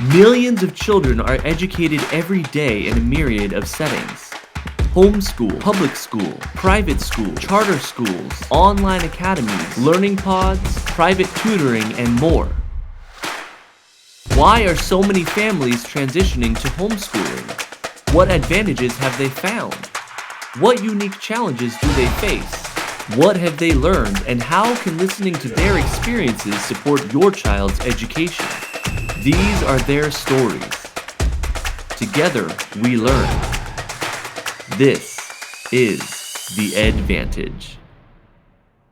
Millions of children are educated every day in a myriad of settings. Homeschool, public school, private school, charter schools, online academies, learning pods, private tutoring, and more. Why are so many families transitioning to homeschooling? What advantages have they found? What unique challenges do they face? What have they learned, and how can listening to their experiences support your child's education? These are their stories. Together, we learn. This is the Edvantage.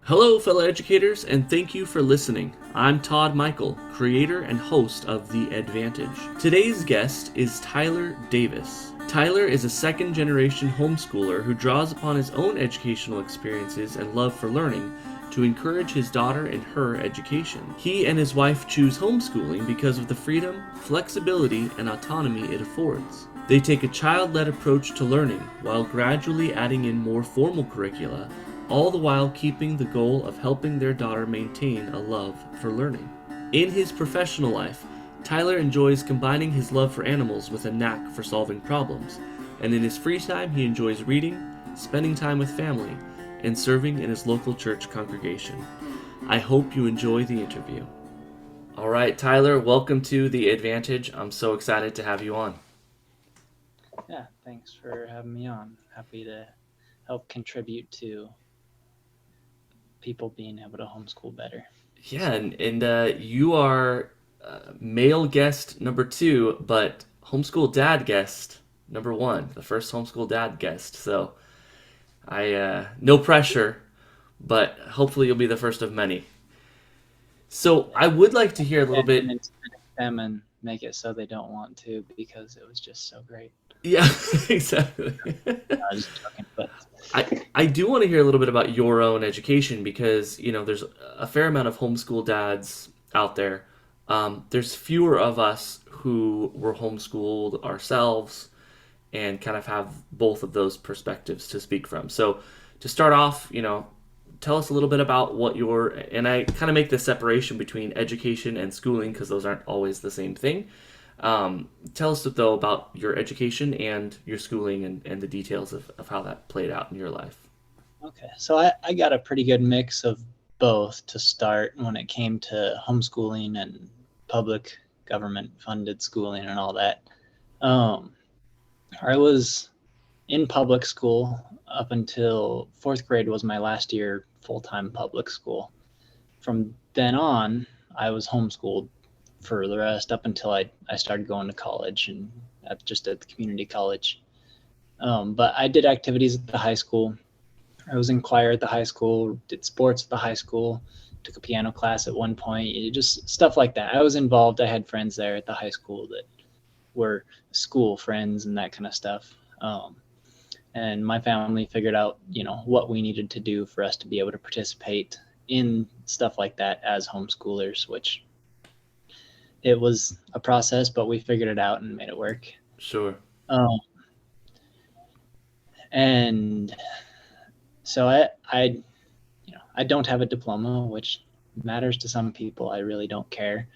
Hello, fellow educators, and thank you for listening. I'm Todd Michael, creator and host of The Edvantage. Today's guest is Tyler Davis. Tyler is a second-generation homeschooler who draws upon his own educational experiences and love for learning to encourage his daughter in her education. He and his wife choose homeschooling because of the freedom, flexibility, and autonomy it affords. They take a child-led approach to learning while gradually adding in more formal curricula, all the while keeping the goal of helping their daughter maintain a love for learning. In his professional life, Tyler enjoys combining his love for animals with a knack for solving problems, and in his free time he enjoys reading, spending time with family, and serving in his local church congregation. I hope you enjoy the interview. All right, Tyler, welcome to The Edvantage. I'm so excited to have you on. Yeah, thanks for having me on. Happy to help contribute to people being able to homeschool better. Yeah, and you are male guest number 2, but homeschool dad guest number 1, the first homeschool dad guest. So no pressure, but hopefully you'll be the first of many. So I would like to hear a little bit. And them and make it so they don't want to because it was just so great. Yeah, exactly. I was joking, but I do want to hear a little bit about your own education because, there's a fair amount of homeschool dads out there. There's fewer of us who were homeschooled ourselves and kind of have both of those perspectives to speak from. So to start off, tell us a little bit about what and I kind of make the separation between education and schooling because those aren't always the same thing. Tell us, though, about your education and your schooling and the details of how that played out in your life. Okay, so I got a pretty good mix of both to start when it came to homeschooling and public government-funded schooling and all that. I was in public school up until 4th grade was my last year full-time public school. From then on, I was homeschooled for the rest up until I started going to college and just at the community college. But I did activities at the high school. I was in choir at the high school, did sports at the high school, took a piano class at one point, just stuff like that. I was involved. I had friends there at the high school that were school friends and that kind of stuff. And my family figured out, what we needed to do for us to be able to participate in stuff like that as homeschoolers, which it was a process, but we figured it out and made it work. Sure. And so I don't have a diploma, which matters to some people. I really don't care.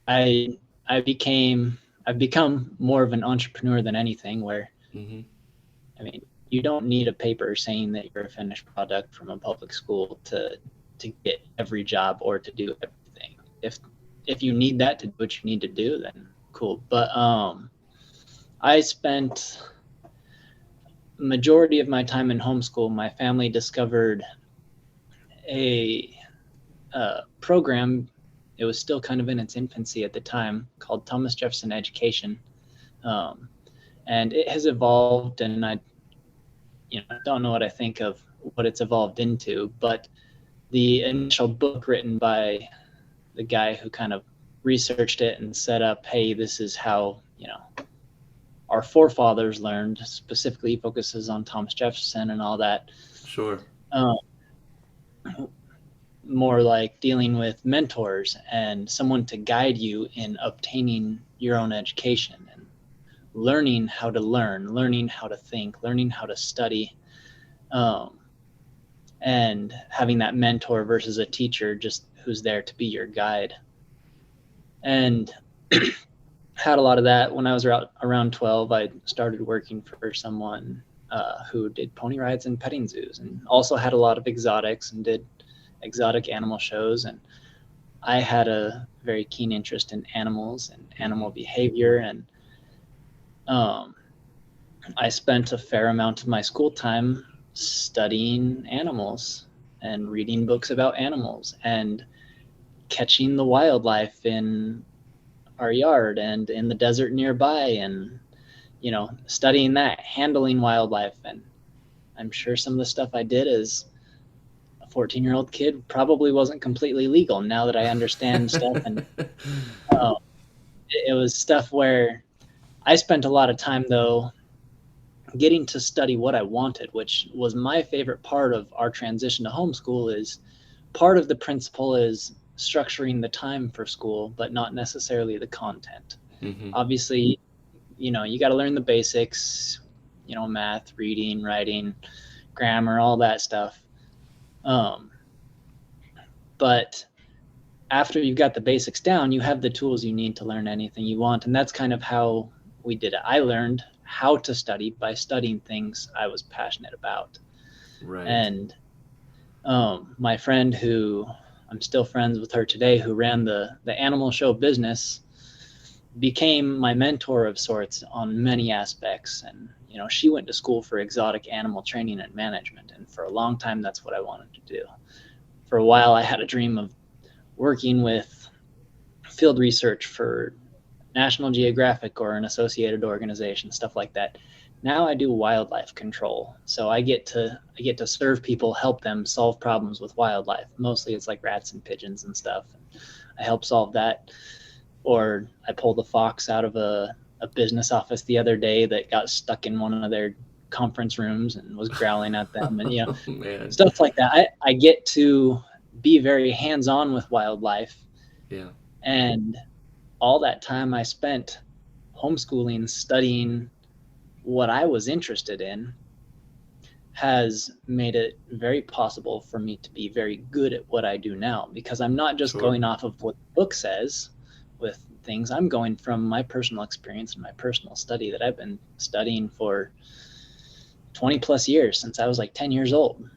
And I've become more of an entrepreneur than anything where, I mean, you don't need a paper saying that you're a finished product from a public school to get every job or to do everything. If you need that to do what you need to do, then cool. But I spent majority of my time in homeschool. My family discovered a program. It was still kind of in its infancy at the time, called Thomas Jefferson Education, and it has evolved. And I don't know what I think of what it's evolved into, but the initial book written by the guy who kind of researched it and set up, hey, this is how our forefathers learned. Specifically focuses on Thomas Jefferson and all that. Sure. More like dealing with mentors and someone to guide you in obtaining your own education and learning how to learn, learning how to think, learning how to study, and having that mentor versus a teacher just who's there to be your guide. and had a lot of that. When I was around 12, I started working for someone who did pony rides and petting zoos, and also had a lot of exotics and did exotic animal shows. And I had a very keen interest in animals and animal behavior, and um, I spent a fair amount of my school time studying animals and reading books about animals and catching the wildlife in our yard and in the desert nearby, and studying that, handling wildlife. And I'm sure some of the stuff I did as a 14-year-old kid probably wasn't completely legal now that I understand stuff. And uh, it was stuff where I spent a lot of time, though, getting to study what I wanted, which was my favorite part of our transition to homeschool. Is part of the principle is structuring the time for school, but not necessarily the content. Obviously, you got to learn the basics, math, reading, writing, grammar, all that stuff. But after you've got the basics down, you have the tools you need to learn anything you want. And that's kind of how we did it. I learned how to study by studying things I was passionate about. Right. And my friend, who I'm still friends with her today, who ran the animal show business, became my mentor of sorts on many aspects. And she went to school for exotic animal training and management, and for a long time that's what I wanted to do. For a while I had a dream of working with field research for National Geographic or an associated organization, stuff like that. Now I do wildlife control, so I get to serve people, help them solve problems with wildlife. Mostly it's like rats and pigeons and stuff. I help solve that. Or I pulled a fox out of a business office the other day that got stuck in one of their conference rooms and was growling at them, and Man. stuff like that. I get to be very hands-on with wildlife. Yeah. And all that time I spent homeschooling, studying what I was interested in, has made it very possible for me to be very good at what I do now, because I'm not just going off of what the book says with things. I'm going from my personal experience and my personal study that I've been studying for 20 plus years, since I was like 10 years old.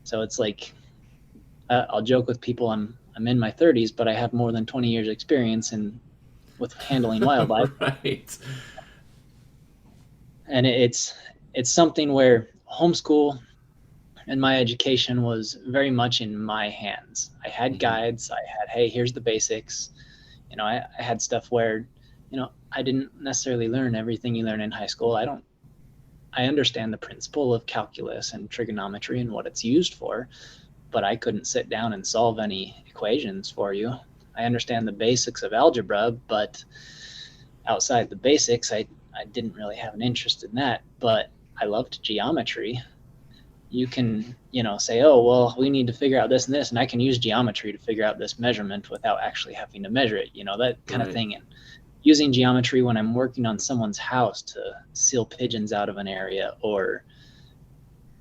So it's like, I'll joke with people, I'm in my 30s, but I have more than 20 years experience with handling wildlife. Right. And it's something where homeschool and my education was very much in my hands. I had guides. I had, hey, here's the basics. I had stuff where, I didn't necessarily learn everything you learn in high school. I understand the principle of calculus and trigonometry and what it's used for, but I couldn't sit down and solve any equations for you. I understand the basics of algebra, but outside the basics, I didn't really have an interest in that. But I loved geometry. You can, say, oh, well, we need to figure out this and this, and I can use geometry to figure out this measurement without actually having to measure it, that kind of thing. And using geometry when I'm working on someone's house to seal pigeons out of an area, or,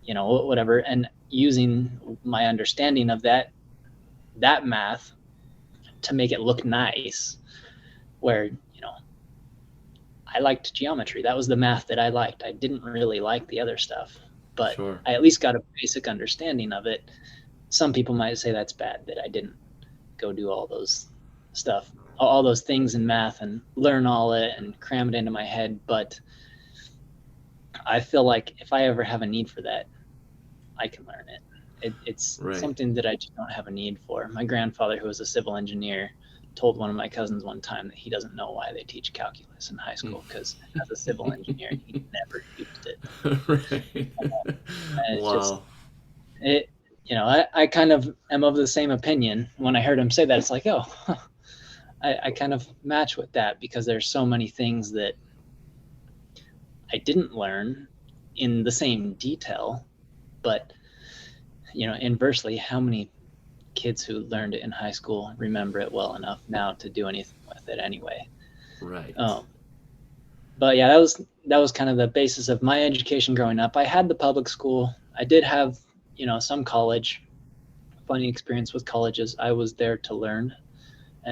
whatever, and using my understanding of that math to make it look nice, where, I liked geometry. That was the math that I liked. I didn't really like the other stuff, but I at least got a basic understanding of it. Some people might say that's bad, that I didn't go do all those stuff, all those things in math and learn all it and cram it into my head. But I feel like if I ever have a need for that, I can learn it. It's something that I just don't have a need for. My grandfather, who was a civil engineer, told one of my cousins one time that he doesn't know why they teach calculus in high school, because as a civil engineer, he never used it. Right. And it's Wow. I kind of am of the same opinion. When I heard him say that, it's like, oh, I kind of match with that, because there's so many things that I didn't learn in the same detail. But inversely, how many kids who learned it in high school remember it well enough now to do anything with it anyway? Right. But yeah, that was kind of the basis of my education growing up. I had the public school. I did have, some college. Funny experience with colleges. I was there to learn,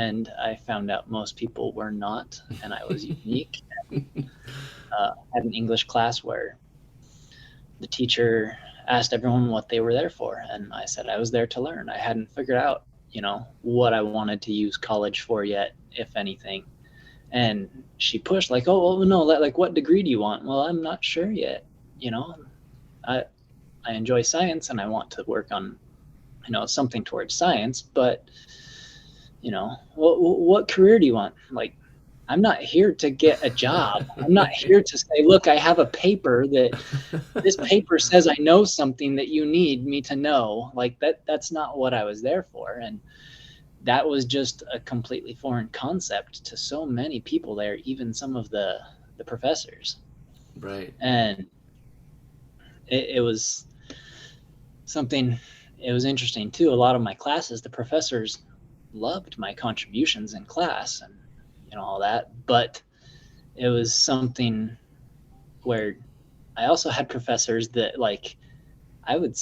and I found out most people were not, and I was unique. Had an English class where the teacher asked everyone what they were there for, and I said I was there to learn. I hadn't figured out, what I wanted to use college for yet, if anything. And she pushed like, oh, well, no, like, what degree do you want? Well, I'm not sure yet. You know, I I enjoy science and I want to work on, something towards science, but what career do you want? Like, I'm not here to get a job. I'm not Right. here to say, look, I have a paper that this paper says I know something that you need me to know. Like, that's not what I was there for. And that was just a completely foreign concept to so many people there, even some of the professors. Right. And it was something, it was interesting too. A lot of my classes, the professors loved my contributions in class and all that, but it was something where I also had professors that, like, I would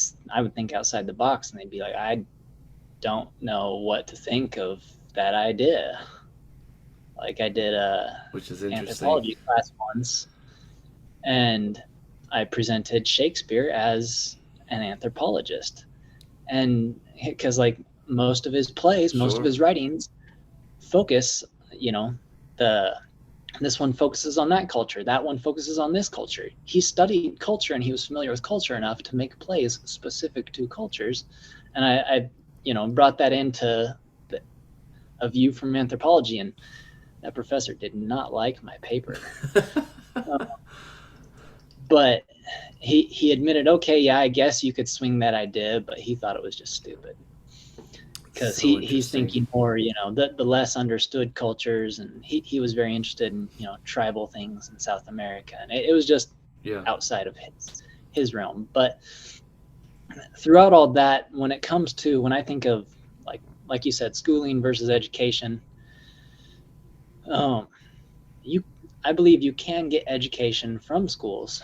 think outside the box, and they'd be like, I don't know what to think of that idea. Like, I did a Which is interesting. anthropology class once, and I presented Shakespeare as an anthropologist, and because, like, most of his plays, most of Sure. his writings focus, you know, the this one focuses on that culture, that one focuses on this culture. He studied culture and he was familiar with culture enough to make plays specific to cultures, and I brought that into a view from anthropology, and that professor did not like my paper. But he admitted, okay, yeah, I guess you could swing that idea, but he thought it was just stupid, because So he's interesting. thinking more, the less understood cultures, and he was very interested in tribal things in South America, and it was just Yeah. outside of his realm. But throughout all that, when I think of, like you said, schooling versus education, um, you I believe you can get education from schools,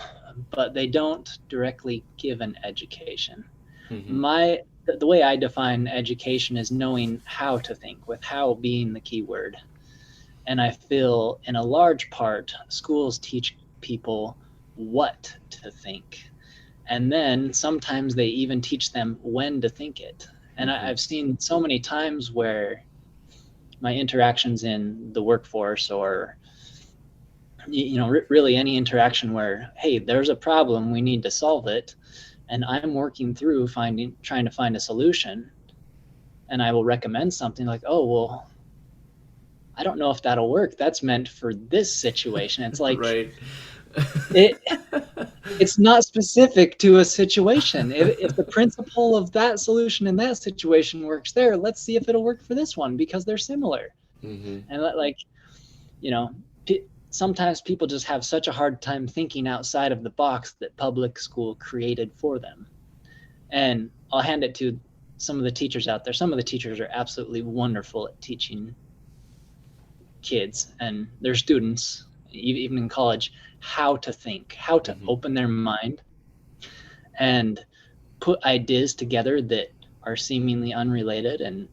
but they don't directly give an education. Mm-hmm. The way I define education is knowing how to think, with how being the key word. And I feel in a large part, schools teach people what to think. And then sometimes they even teach them when to think it. And Mm-hmm. I've seen so many times where my interactions in the workforce, or really any interaction where, hey, there's a problem, we need to solve it, and I'm working through trying to find a solution, and I will recommend something like, oh, well, I don't know if that'll work, that's meant for this situation. It's like, Right. it it's not specific to a situation. If the principle of that solution in that situation works there, let's see if it'll work for this one, because they're similar. Mm-hmm. And like, you know sometimes people just have such a hard time thinking outside of the box that public school created for them. And I'll hand it to some of the teachers out there. Some of the teachers are absolutely wonderful at teaching kids and their students, even in college, how to think, how to Mm-hmm. open their mind and put ideas together that are seemingly unrelated and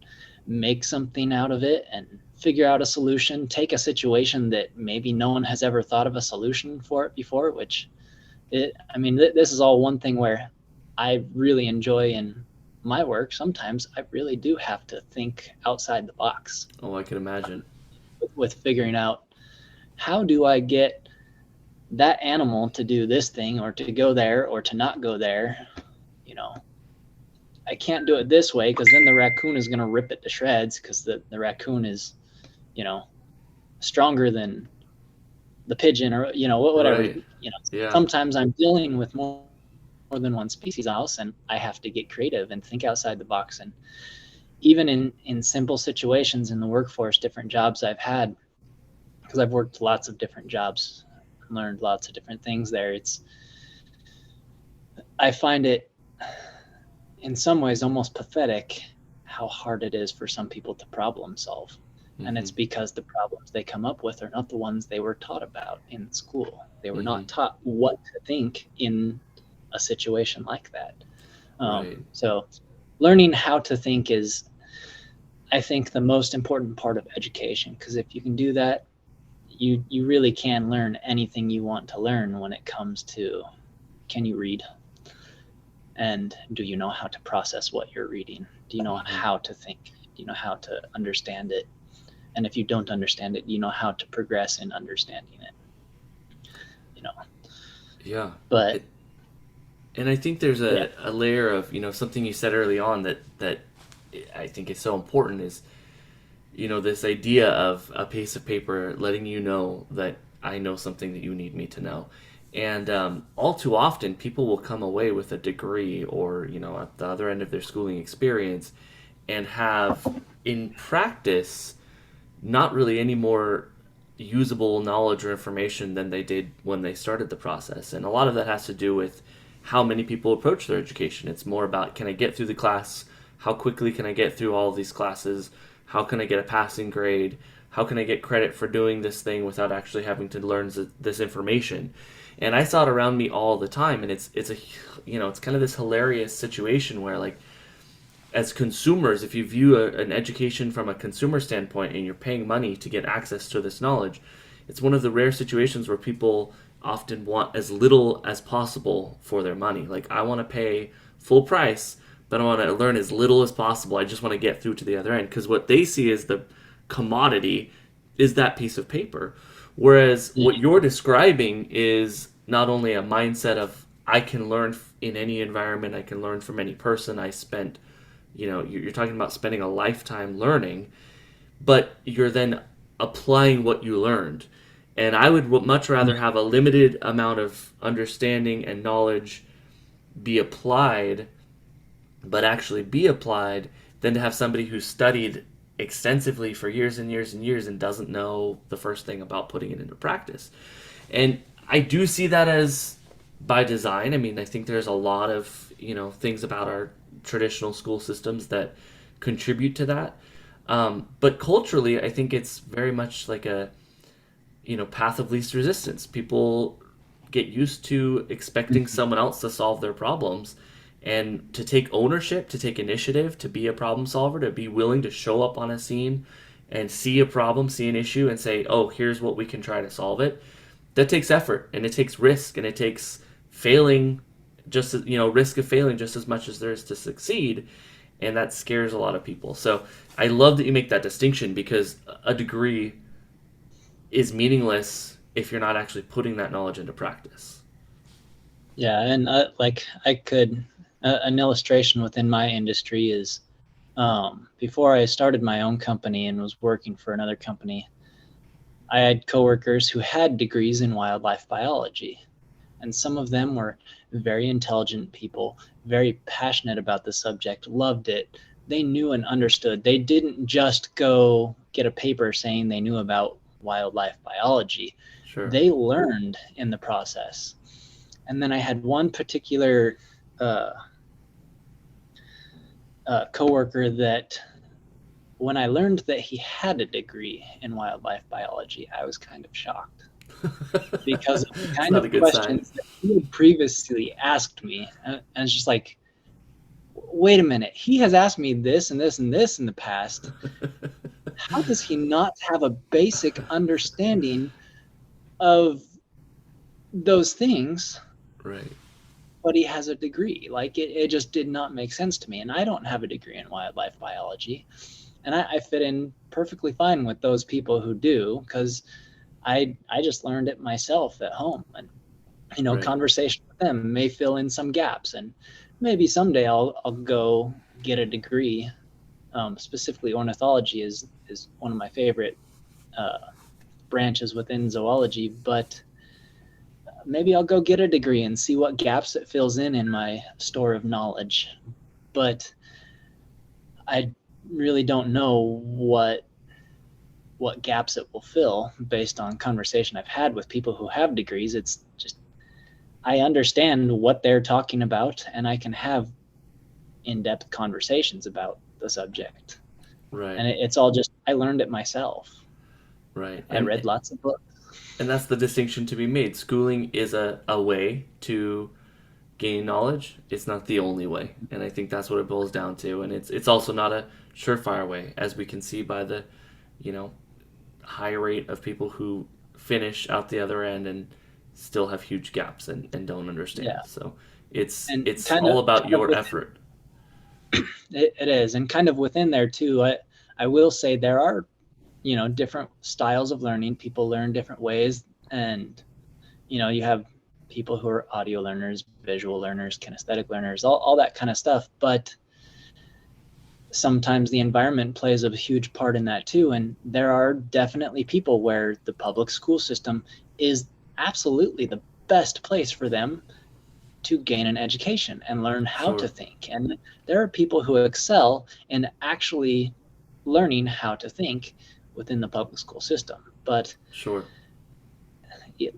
make something out of it and figure out a solution, take a situation that maybe no one has ever thought of a solution for it before, which this is all one thing where I really enjoy in my work. Sometimes I really do have to think outside the box Oh, I can imagine. with figuring out, how do I get that animal to do this thing, or to go there, or to not go there. you know I can't do it this way, because then the raccoon is going to rip it to shreds, because the raccoon is, you know, stronger than the pigeon, or, whatever. Right. Yeah. Sometimes I'm dealing with more than one species in a house, and I have to get creative and think outside the box. And even in simple situations in the workforce, different jobs I've had, because I've worked lots of different jobs, learned lots of different things there. I find it in some ways almost pathetic how hard it is for some people to problem solve. And Mm-hmm. it's because the problems they come up with are not the ones they were taught about in school. They were Mm-hmm. not taught what to think in a situation like that. Right. So learning how to think is I think the most important part of education, because if you can do that, you really can learn anything you want to learn when it comes to, can you read, and do you know how to process what you're reading? Do you know Mm-hmm. how to think? Do you know how to understand it? And if you don't understand it, you know how to progress in understanding it. You know, Yeah. but It, and I think there's yeah, a layer of, something you said early on that I think is so important is, this idea of a piece of paper letting you know that I know something that you need me to know. And all too often, people will come away with a degree or, at the other end of their schooling experience and have, in practice, not really any more usable knowledge or information than they did when they started the process. And a lot of that has to do with how many people approach their education. It's more about, can I get through the class? How quickly can I get through all of these classes? How can I get a passing grade? How can I get credit for doing this thing without actually having to learn this information? And I saw it around me all the time, and it's a it's kind of this hilarious situation where, like, as consumers, if you view an education from a consumer standpoint and you're paying money to get access to this knowledge, it's one of the rare situations where people often want as little as possible for their money. Like, I want to pay full price, but I want to learn as little as possible. I just want to get through to the other end, because what they see as the commodity is that piece of paper. Whereas yeah, what you're describing is not only a mindset of, I can learn in any environment, I can learn from any person. I spent, you're talking about spending a lifetime learning, but you're then applying what you learned. And I would much rather have a limited amount of understanding and knowledge be applied, but actually be applied, than to have somebody who studied extensively for years and years and years and doesn't know the first thing about putting it into practice. And I do see that as by design. I mean, I think there's a lot of, things about our traditional school systems that contribute to that. But culturally, I think it's very much like a, path of least resistance. People get used to expecting someone else to solve their problems, and to take ownership, to take initiative, to be a problem solver, to be willing to show up on a scene and see a problem, see an issue, and say, oh, here's what we can try to solve it. That takes effort, and it takes risk, and it takes failing, just as, risk of failing just as much as there is to succeed. And that scares a lot of people. So I love that you make that distinction, because a degree is meaningless if you're not actually putting that knowledge into practice. yeah, and like I could, an illustration within my industry is, before I started my own company and was working for another company, I had coworkers who had degrees in wildlife biology, and some of them were very intelligent people, very passionate about the subject, loved it. They knew and understood. They didn't just go get a paper saying they knew about wildlife biology. Sure. They learned in the process. And then I had one particular uh, coworker that, when I learned that he had a degree in wildlife biology, I was kind of shocked, because of the It's kind not a of good sign. questions that he had previously asked me. And it's just like, wait a minute, he has asked me this and this and this in the past. How does he not have a basic understanding of those things, Right. but he has a degree? Like, it just did not make sense to me. And I don't have a degree in wildlife biology. And I fit in perfectly fine with those people who do, because I just learned it myself at home. And Right. conversation with them may fill in some gaps, and maybe someday I'll go get a degree. Specifically, ornithology is one of my favorite uh, branches within zoology, but maybe I'll go get a degree and see what gaps it fills in my store of knowledge. But I really don't know what gaps it will fill based on conversation I've had with people who have degrees. It's just, I understand what they're talking about, and I can have in-depth conversations about the subject. Right. And it's all just, I learned it myself. Right. I read lots of books. And that's the distinction to be made. Schooling is a way to gain knowledge. It's not the only way. And I think that's what it boils down to. And it's also not a surefire way, as we can see by the, you know, high rate of people who finish out the other end and still have huge gaps and don't understand. Yeah, So and it's all about your effort. it is, and kind of within there too. I will say there are, different styles of learning. People learn different ways, and you have people who are audio learners, visual learners, kinesthetic learners, all that kind of stuff. But sometimes the environment plays a huge part in that too. And there are definitely people where the public school system is absolutely the best place for them to gain an education and learn how to Sure. think. And there are people who excel in actually learning how to think within the public school system. But Sure.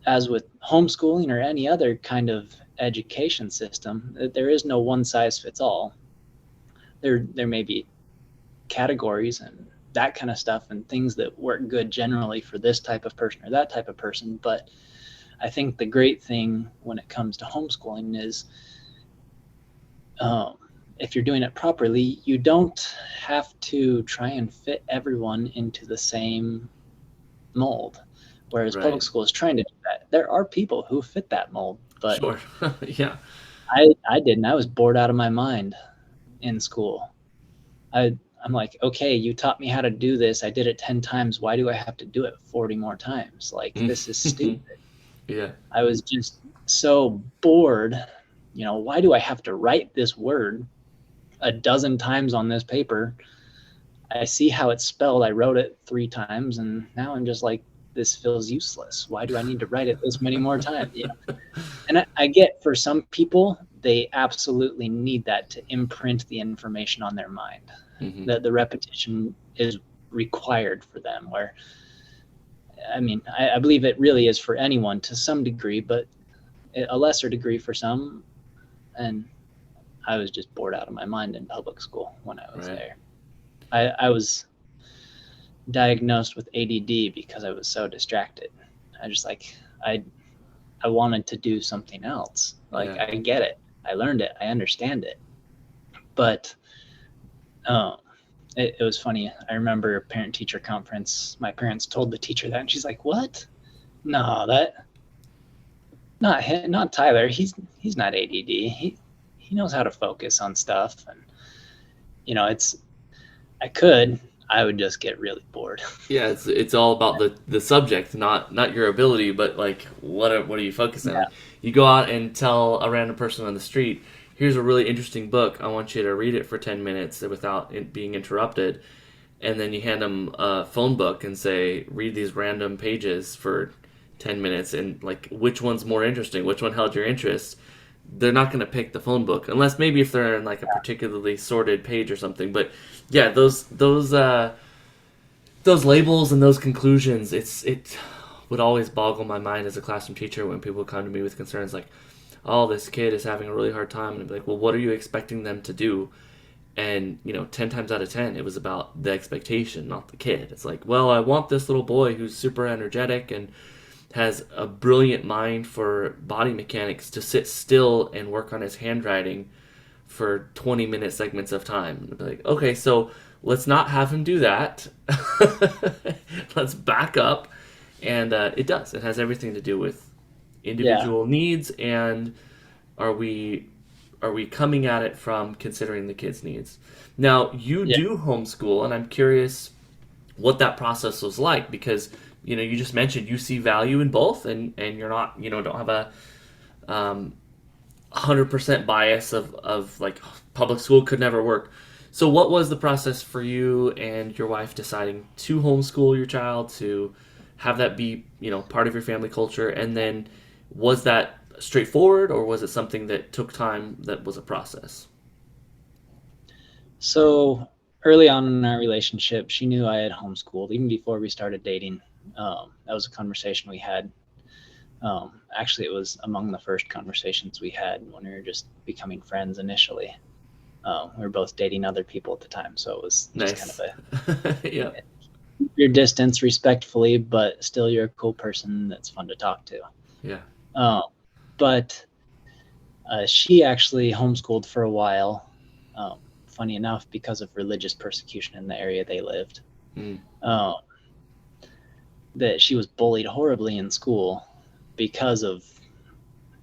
as with homeschooling or any other kind of education system, there is no one size fits all. There may be categories and that kind of stuff and things that work good generally for this type of person or that type of person. But I think the great thing when it comes to homeschooling is if you're doing it properly, you don't have to try and fit everyone into the same mold. Whereas public Right. school is trying to do that. There are people who fit that mold, but Sure. Yeah. I didn't. I was bored out of my mind in school. I'm like, okay, you taught me how to do this. I did it 10 times. Why do I have to do it 40 more times? Like, this is stupid. Yeah. I was just so bored. Why do I have to write this word a dozen times on this paper? I see how it's spelled. I wrote it 3 times, and now I'm just like, this feels useless. Why do I need to write it this many more times? And I get for some people, they absolutely need that to imprint the information on their mind. Hmm. That the repetition is required for them. Where, I mean, I believe it really is for anyone to some degree, but a lesser degree for some. And I was just bored out of my mind in public school when I was Right. there. I was diagnosed with ADD because I was so distracted. I wanted to do something else. Like, Yeah. I get it. I learned it. I understand it. But um, it was funny. I remember a parent-teacher conference. My parents told the teacher that, and she's like, "What? No, that not him, not Tyler. He's not ADD. He knows how to focus on stuff." And it's I would just get really bored. Yeah, it's all about the subject, not your ability, but like what are you focusing on? Yeah, You go out and tell a random person on the street, "Here's a really interesting book. I want you to read it for 10 minutes without it being interrupted," and then you hand them a phone book and say, "Read these random pages for 10 minutes," and like which one's more interesting, which one held your interest. They're not going to pick the phone book unless maybe if they're in like a particularly sorted page or something. But yeah, those labels and those conclusions, it would always boggle my mind as a classroom teacher when people come to me with concerns like, "Oh, this kid is having a really hard time," and I'd be like, "Well, what are you expecting them to do?" And 10 times out of 10, it was about the expectation, not the kid. It's like, well, I want this little boy who's super energetic and has a brilliant mind for body mechanics to sit still and work on his handwriting for 20-minute segments of time. And I'd be like, okay, so let's not have him do that. Let's back up. And it does. It has everything to do with yeah, individual needs and are we coming at it from considering the kids' needs. Now, you yeah. do homeschool, and I'm curious what that process was like because you just mentioned you see value in both, and you're not don't have a 100% bias of like public school could never work. So what was the process for you and your wife deciding to homeschool your child, to have that be part of your family culture, and then was that straightforward or was it something that took time, that was a process? So early on in our relationship, she knew I had homeschooled even before we started dating. That was a conversation we had. Actually, it was among the first conversations we had when we were just becoming friends initially. We were both dating other people at the time, so it was just kind of Nice. Yeah. your distance respectfully, but still you're a cool person that's fun to talk to. Yeah. Um, but she actually homeschooled for a while, funny enough, because of religious persecution in the area they lived, Mm. um, that she was bullied horribly in school because of,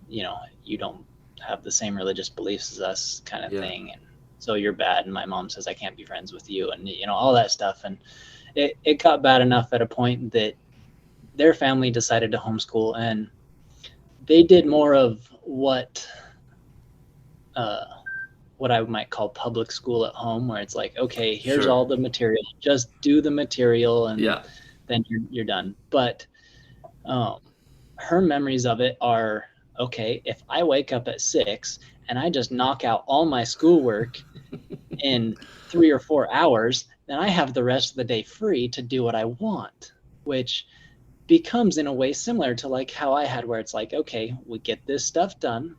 you don't have the same religious beliefs as us kind of Yeah. thing. And so you're bad. And my mom says, I can't be friends with you. And, all that stuff. And it got bad enough at a point that their family decided to homeschool, and they did more of what I might call public school at home, where it's like, okay, here's Sure. all the material, just do the material, and Yeah. then you're done. But her memories of it are, okay, if I wake up at 6 and I just knock out all my schoolwork in 3 or 4 hours, then I have the rest of the day free to do what I want, which becomes in a way similar to like how I had, where it's like, okay, we get this stuff done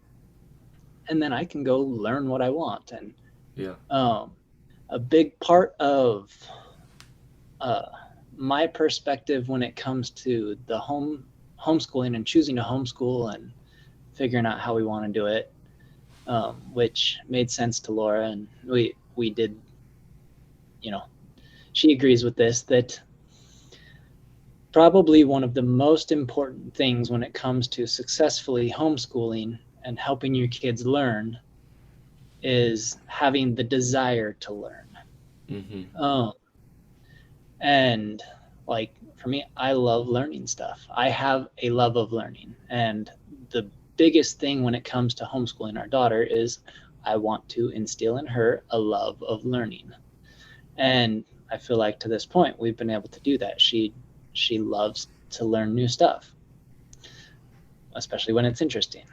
and then I can go learn what I want. And Yeah. a big part of my perspective when it comes to the homeschooling and choosing to homeschool and figuring out how we want to do it, which made sense to Laura, and we did, she agrees with this, that probably one of the most important things when it comes to successfully homeschooling and helping your kids learn is having the desire to learn. Mm-hmm. And like for me, I love learning stuff. I have a love of learning, and the biggest thing when it comes to homeschooling our daughter is I want to instill in her a love of learning. And I feel like to this point we've been able to do that. She loves to learn new stuff, especially when it's interesting.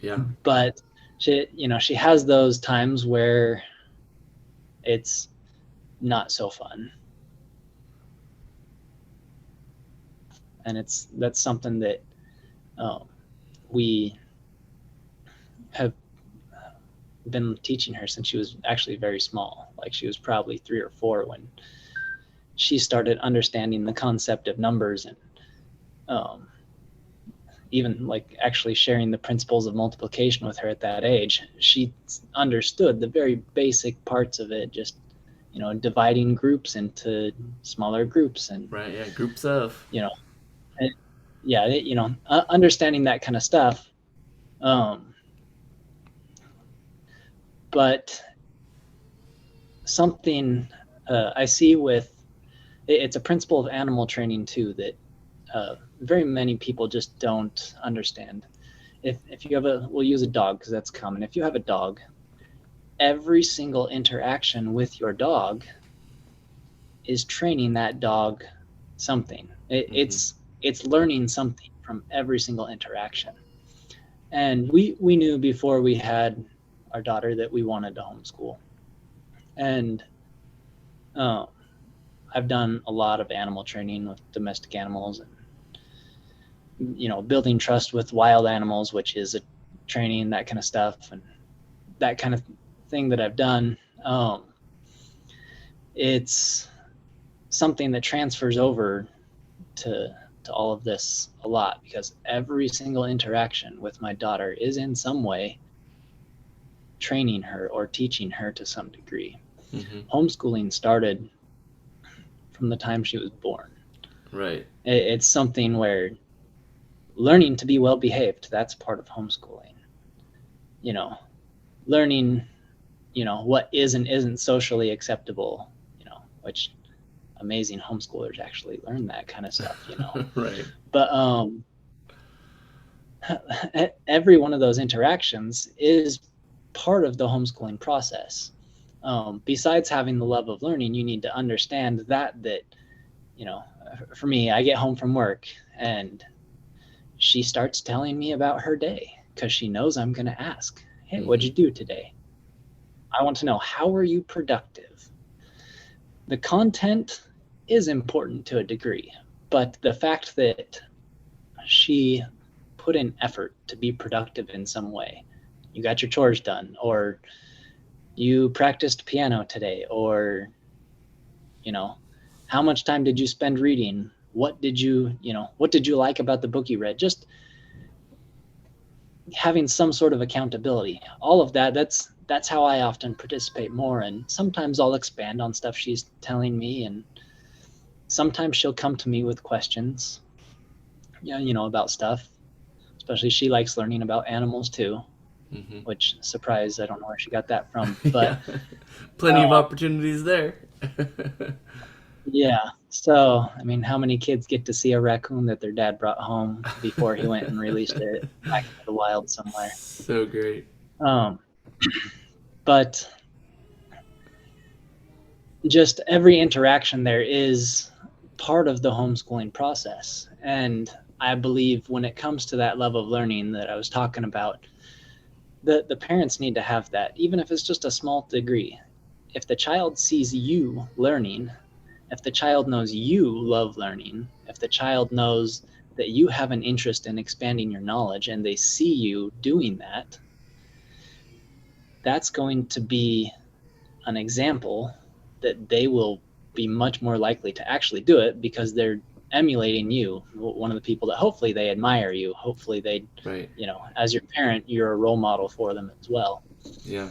Yeah. But she has those times where it's not so fun. And that's something that we have been teaching her since she was actually very small. Like she was probably 3 or 4 when she started understanding the concept of numbers, and even like actually sharing the principles of multiplication with her at that age. She understood the very basic parts of it, just dividing groups into smaller groups, and Right. Yeah. Groups of. Understanding that kind of stuff. But something I see with it's a principle of animal training too that very many people just don't understand. If you have we'll use a dog because that's common. If you have a dog, every single interaction with your dog is training that dog something. It's learning something from every single interaction. And we knew before we had our daughter that we wanted to homeschool. And I've done a lot of animal training with domestic animals, and building trust with wild animals, which is a training, that kind of stuff, and that kind of thing that I've done. It's something that transfers over to all of this a lot, because every single interaction with my daughter is in some way training her or teaching her to some degree. Mm-hmm. Homeschooling started from the time she was born. Right. It's something where learning to be well behaved, that's part of homeschooling. Learning, what is and isn't socially acceptable, which amazing homeschoolers actually learn that kind of stuff, Right. But every one of those interactions is part of the homeschooling process. Besides having the love of learning, you need to understand that for me, I get home from work and she starts telling me about her day because she knows I'm going to ask, hey, what'd you do today? I want to know, how are you productive? The content is important to a degree, but the fact that she put in effort to be productive in some way, you got your chores done, or you practiced piano today, or how much time did you spend reading? What did you like about the book you read? Just having some sort of accountability. All of that's that's how I often participate more. And sometimes I'll expand on stuff she's telling me, and sometimes she'll come to me with questions, about stuff. Especially she likes learning about animals too, Mm-hmm. which, surprise, I don't know where she got that from. Yeah, But plenty of opportunities there. yeah, so I mean, how many kids get to see a raccoon that their dad brought home before he went and released it back into the wild somewhere? So great. Um, but just every interaction there is part of the homeschooling process. And I believe when it comes to that love of learning that I was talking about, the parents need to have that, even if it's just a small degree. If the child sees you learning, if the child knows you love learning, if the child knows that you have an interest in expanding your knowledge and they see you doing that, that's going to be an example that they will be much more likely to actually do it, because they're emulating you, one of the people that hopefully they admire you. Hopefully they, Right. as your parent, you're a role model for them as well. Yeah.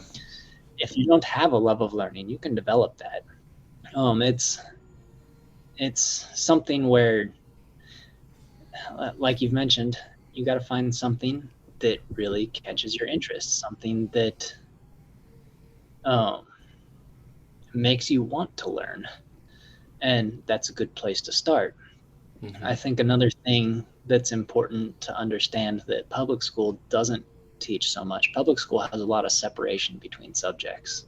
If you don't have a love of learning, you can develop that. It's something where, like you've mentioned, you got to find something that really catches your interest, something that um, makes you want to learn. And that's a good place to start. Mm-hmm. I think another thing that's important to understand that public school doesn't teach so much. Public school has a lot of separation between subjects.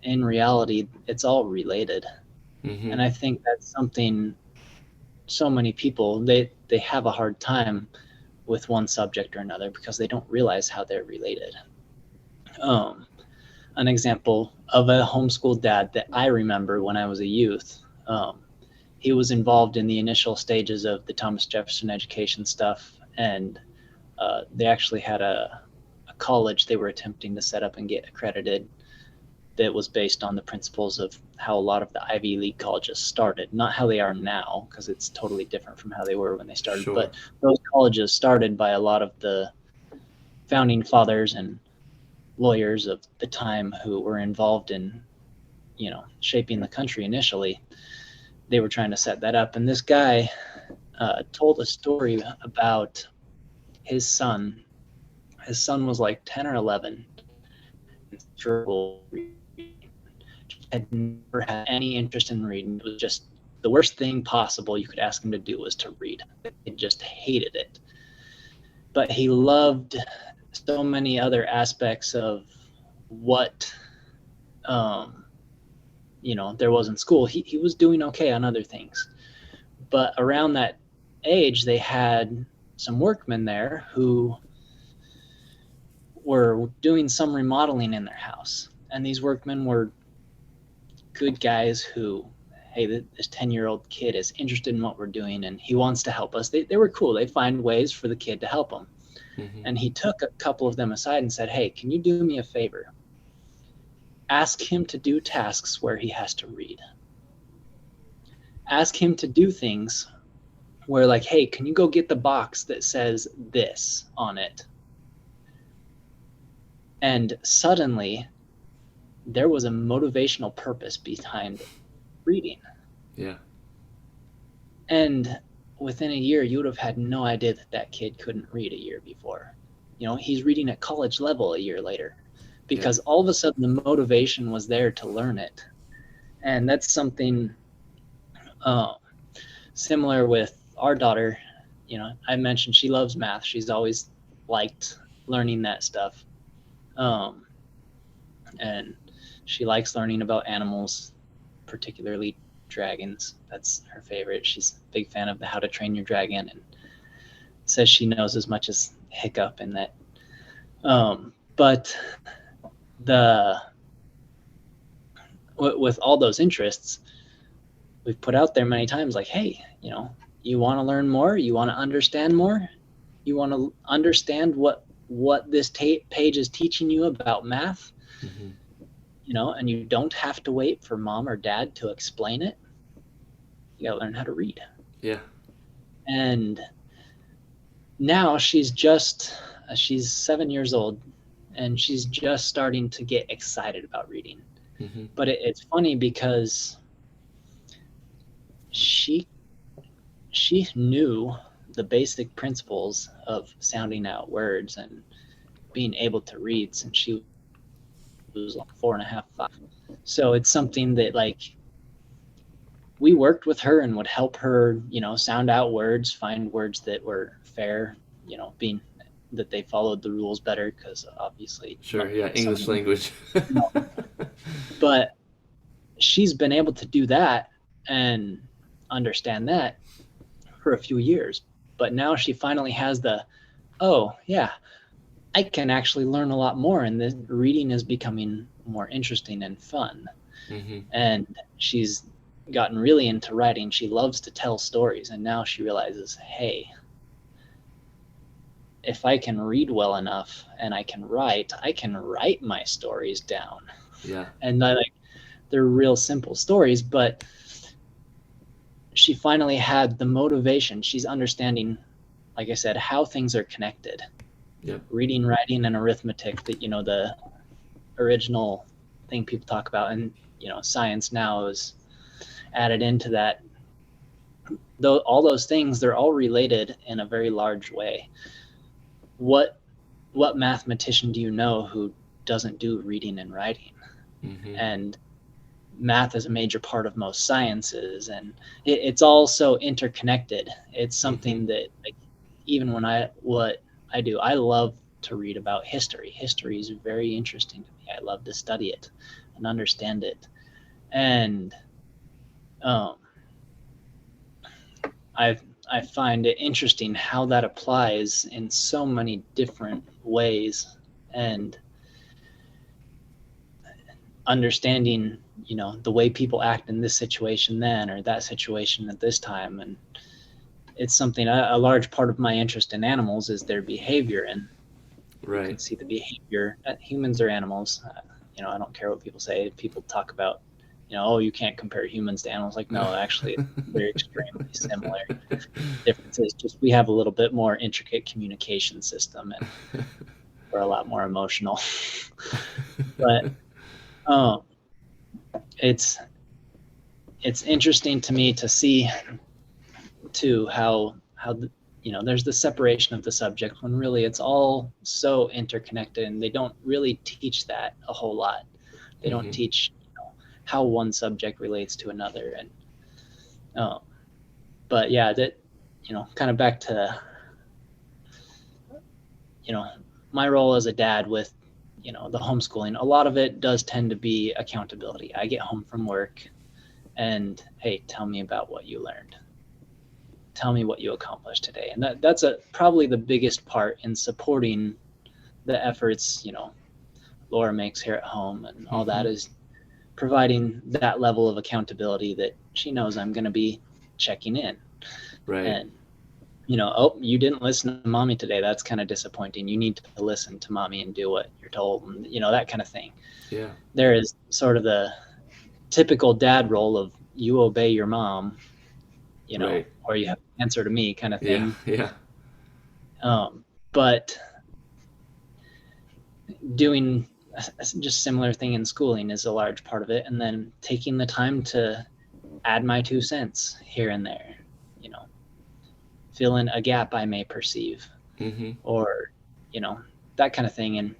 In reality, it's all related. Mm-hmm. And I think that's something so many people, they have a hard time with one subject or another because they don't realize how they're related. Um, an example of a homeschool dad that I remember when I was a youth, he was involved in the initial stages of the Thomas Jefferson education stuff, and they actually had a college they were attempting to set up and get accredited that was based on the principles of how a lot of the Ivy League colleges started, not how they are now, because it's totally different from how they were when they started. Sure. But those colleges started by a lot of the founding fathers and lawyers of the time who were involved in, shaping the country initially. They were trying to set that up. And this guy told a story about his son. His son was like 10 or 11. Had never had any interest in reading. It was just the worst thing possible you could ask him to do was to read. He just hated it. But he loved so many other aspects of what there was in school. He was doing okay on other things. But around that age, they had some workmen there who were doing some remodeling in their house. And these workmen were good guys who, hey, this 10-year-old kid is interested in what we're doing and he wants to help us. They were cool. They find ways for the kid to help him. Mm-hmm. And he took a couple of them aside and said, hey, can you do me a favor? Ask him to do tasks where he has to read. Ask him to do things where, like, hey, can you go get the box that says this on it? And suddenly there was a motivational purpose behind reading. Yeah. And within a year, you would have had no idea that kid couldn't read a year before. He's reading at college level a year later because all of a sudden the motivation was there to learn it. And that's something similar with our daughter. I mentioned she loves math. She's always liked learning that stuff. And she likes learning about animals, particularly dragons. That's her favorite. She's a big fan of the How to Train Your Dragon and says she knows as much as Hiccup in that. But with all those interests, we've put out there many times, like, hey, you want to learn more? You want to understand more? You want to understand what this page is teaching you about math? Mm-hmm. And you don't have to wait for mom or dad to explain it. You got to learn how to read. Yeah. And now she's 7 years old. and she's just starting to get excited about reading. Mm-hmm. But it's funny because she she knew the basic principles of sounding out words and being able to read since she was like 4.5, 5. So it's something that like we worked with her and would help her, sound out words, find words that were fair, being that they followed the rules better because obviously Sure, yeah, some English language. no. But she's been able to do that and understand that for a few years. But now she finally has oh, yeah, I can actually learn a lot more, and the reading is becoming more interesting and fun. Mm-hmm. And she's gotten really into writing. She loves to tell stories, and now she realizes, hey, if I can read well enough and I can write my stories down. Yeah. And they're real simple stories, but she finally had the motivation. She's understanding, like I said, how things are connected. Yep. Reading, writing, and arithmetic, that the original thing people talk about, and science now is added into that. Though all those things, they're all related in a very large way. What mathematician do you know who doesn't do reading and writing? Mm-hmm. And math is a major part of most sciences, and it's all so interconnected. It's something that, like, even what I do, I love to read about history. History is very interesting to me. I love to study it and understand it. And I find it interesting how that applies in so many different ways, and understanding, the way people act in this situation then, or that situation at this time. And it's something, a large part of my interest in animals is their behavior, and you can see the behavior. Humans are animals. I don't care what people say. People talk about, oh, you can't compare humans to animals. Like, no, actually, they're extremely similar. Difference is just we have a little bit more intricate communication system, and we're a lot more emotional. But it's interesting to me to see too how there's the separation of the subject when really it's all so interconnected, and they don't really teach that a whole lot. They don't teach how one subject relates to another. And but yeah, that kind of back to my role as a dad with the homeschooling. A lot of it does tend to be accountability. I get home from work and, hey, tell me about what you learned, tell me what you accomplished today. And that's probably the biggest part in supporting the efforts Laura makes here at home, and all that is providing that level of accountability that she knows I'm going to be checking in. Right. And oh, you didn't listen to mommy today, that's kind of disappointing. You need to listen to mommy and do what you're told, and that kind of thing. Yeah. There is sort of the typical dad role of you obey your mom, Right. or you have to answer to me kind of thing. Yeah. But doing just similar thing in schooling is a large part of it, and then taking the time to add my 2 cents here and there, fill in a gap I may perceive, or that kind of thing. And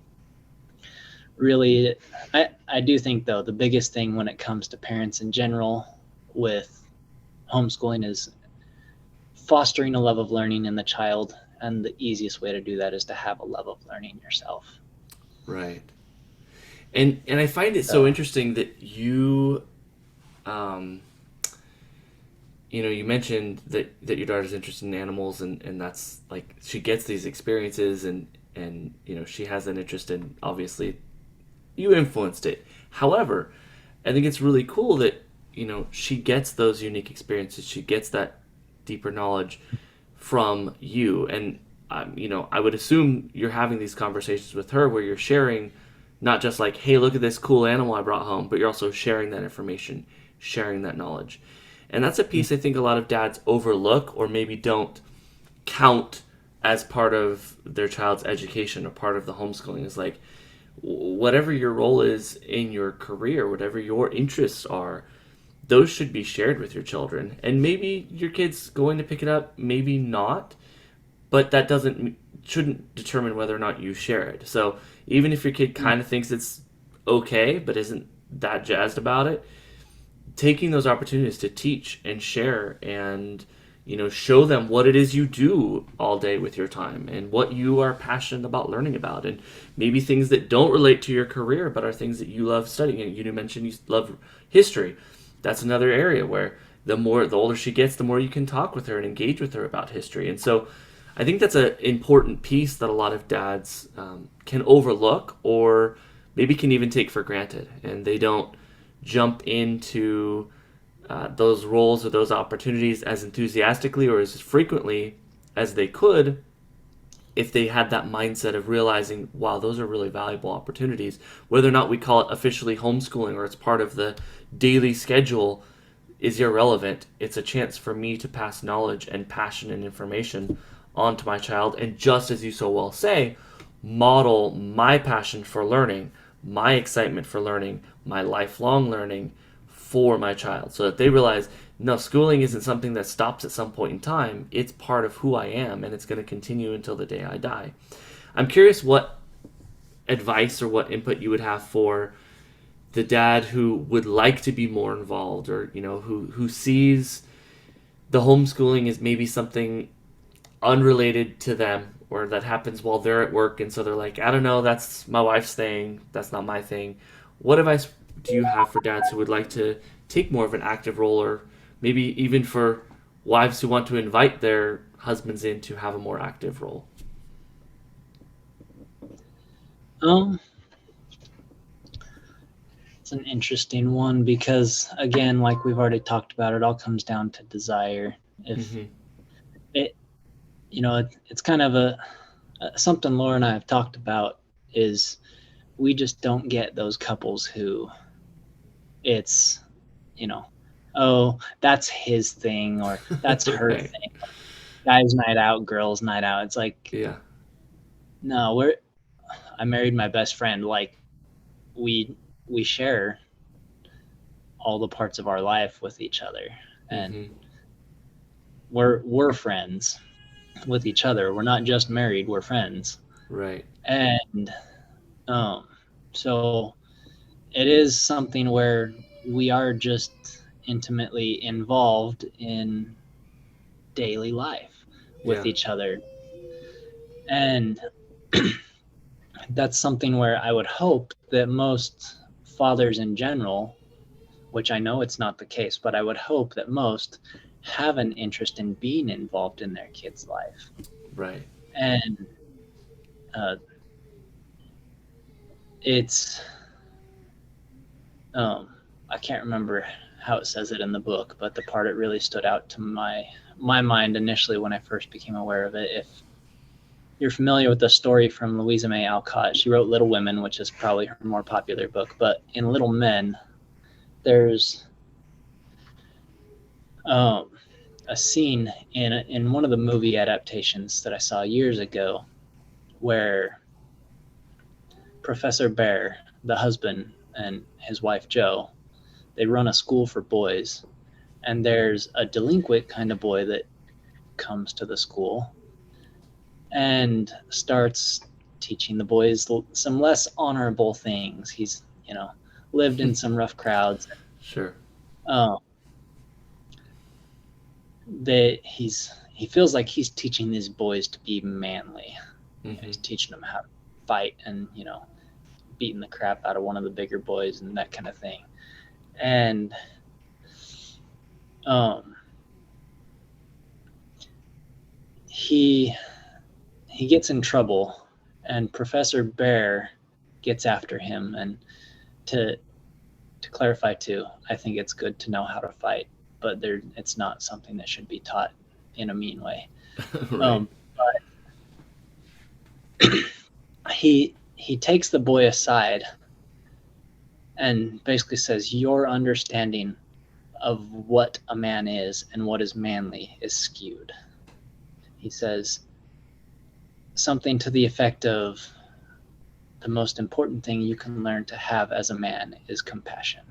really, I do think, though, the biggest thing when it comes to parents in general with homeschooling is fostering a love of learning in the child, and the easiest way to do that is to have a love of learning yourself. Right. And I find it so interesting that you you mentioned that your daughter's interested in animals, and that's like she gets these experiences, and she has an interest in, obviously you influenced it. However, I think it's really cool that she gets those unique experiences, she gets that deeper knowledge from you. And I would assume you're having these conversations with her where you're sharing not just like, hey, look at this cool animal I brought home, but you're also sharing that information, sharing that knowledge. And that's a piece I think a lot of dads overlook, or maybe don't count as part of their child's education or part of the homeschooling. Is like, whatever your role is in your career, whatever your interests are, those should be shared with your children. And maybe your kid's going to pick it up, maybe not, but that doesn't shouldn't determine whether or not you share it. So even if your kid Mm. kind of thinks it's okay but isn't that jazzed about it, taking those opportunities to teach and share and show them what it is you do all day with your time and what you are passionate about learning about, and maybe things that don't relate to your career but are things that you love studying. And you mentioned you love history. That's another area where the older she gets, the more you can talk with her and engage with her about history. And so I think that's an important piece that a lot of dads can overlook, or maybe can even take for granted, and they don't jump into those roles or those opportunities as enthusiastically or as frequently as they could if they had that mindset of realizing, wow, those are really valuable opportunities. Whether or not we call it officially homeschooling or it's part of the daily schedule is irrelevant. It's a chance for me to pass knowledge and passion and information on to my child. And just as you so well say, model my passion for learning, my excitement for learning, my lifelong learning for my child, so that they realize, no, schooling isn't something that stops at some point in time. It's part of who I am, and it's going to continue until the day I die. I'm curious what advice or what input you would have for the dad who would like to be more involved, or who sees the homeschooling as maybe something unrelated to them, or that happens while they're at work, and so they're like, I don't know, that's my wife's thing, that's not my thing. What advice do you have for dads who would like to take more of an active role, or maybe even for wives who want to invite their husbands in to have a more active role? Um, it's an interesting one because, again, like we've already talked about, it all comes down to desire. If Mm-hmm. it, it's kind of something Laura and I have talked about is we just don't get those couples who it's, you know, oh, that's his thing or that's her Right. thing. Guys' night out, girls' night out. It's like, Yeah. no, I married my best friend. Like we we share all the parts of our life with each other, and Mm-hmm. we're friends with each other. We're not just married, we're friends. Right. And um so it is something where we are just intimately involved in daily life with Yeah. each other. And that's something where I would hope that most fathers in general, which I know it's not the case, but I would hope that most have an interest in being involved in their kid's life. Right. And uh, it's, um, I can't remember how it says it in the book, but the part it really stood out to my mind initially when I first became aware of it. If you're familiar with the story from Louisa May Alcott, she wrote Little Women, which is probably her more popular book. But in Little Men, there's um, a scene in one of the movie adaptations that I saw years ago where Professor Bear, the husband, and his wife Jo, they run a school for boys, and there's a delinquent kind of boy that comes to the school and starts teaching the boys some less honorable things. He's, lived in some rough crowds. Sure. Um, he feels like he's teaching these boys to be manly. Mm-hmm. He's teaching them how to fight and beating the crap out of one of the bigger boys and that kind of thing. And um, he he gets in trouble, and Professor Bear gets after him. And to clarify too, I think it's good to know how to fight, but it's not something that should be taught in a mean way. Right. Um, but he takes the boy aside and basically says, "Your understanding of what a man is and what is manly is skewed." He says something to the effect of, the most important thing you can learn to have as a man is compassion.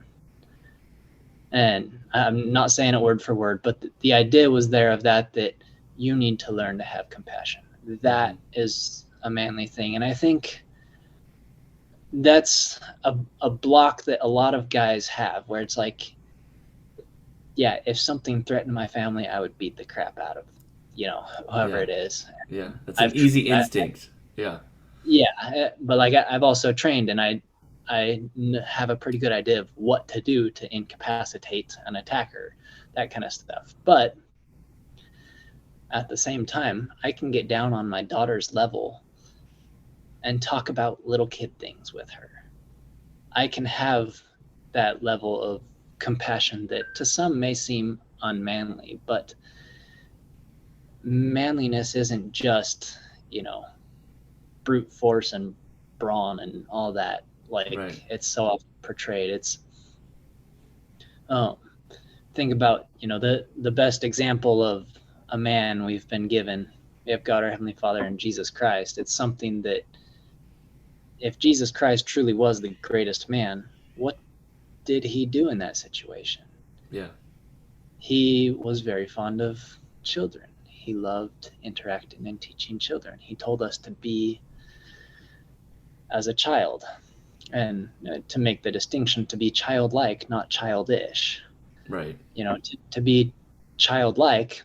And I'm not saying it word for word, but the idea was there of that you need to learn to have compassion. That is a manly thing. And I think that's a block that a lot of guys have, where it's like, yeah, if something threatened my family, I would beat the crap out of, whoever Yeah. it is. Yeah. That's an I've, easy instinct. Yeah. yeah, but like I've also trained, and I have a pretty good idea of what to do to incapacitate an attacker, that kind of stuff. But at the same time, I can get down on my daughter's level and talk about little kid things with her. I can have that level of compassion that to some may seem unmanly, but manliness isn't just, brute force and brawn and all that, like Right. it's so often portrayed. It's um think about, the best example of a man we've been given. We have God our Heavenly Father and Jesus Christ. It's something that if Jesus Christ truly was the greatest man, what did he do in that situation? Yeah. He was very fond of children. He loved interacting and teaching children. He told us to be as a child, and to make the distinction, to be childlike, not childish. Right. To be childlike,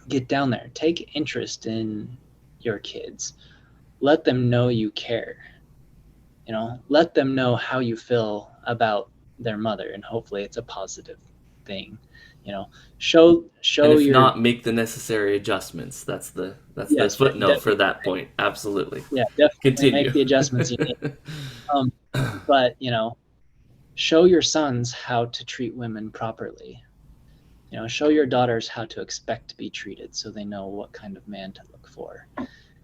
get down there, take interest in your kids, let them know you care, let them know how you feel about their mother, and hopefully it's a positive thing. Show And if your not, make the necessary adjustments. That's the yes, footnote for that point. Absolutely. yeah, definitely make Continue. the adjustments you need. um, but show your sons how to treat women properly. Show your daughters how to expect to be treated, so they know what kind of man to look for.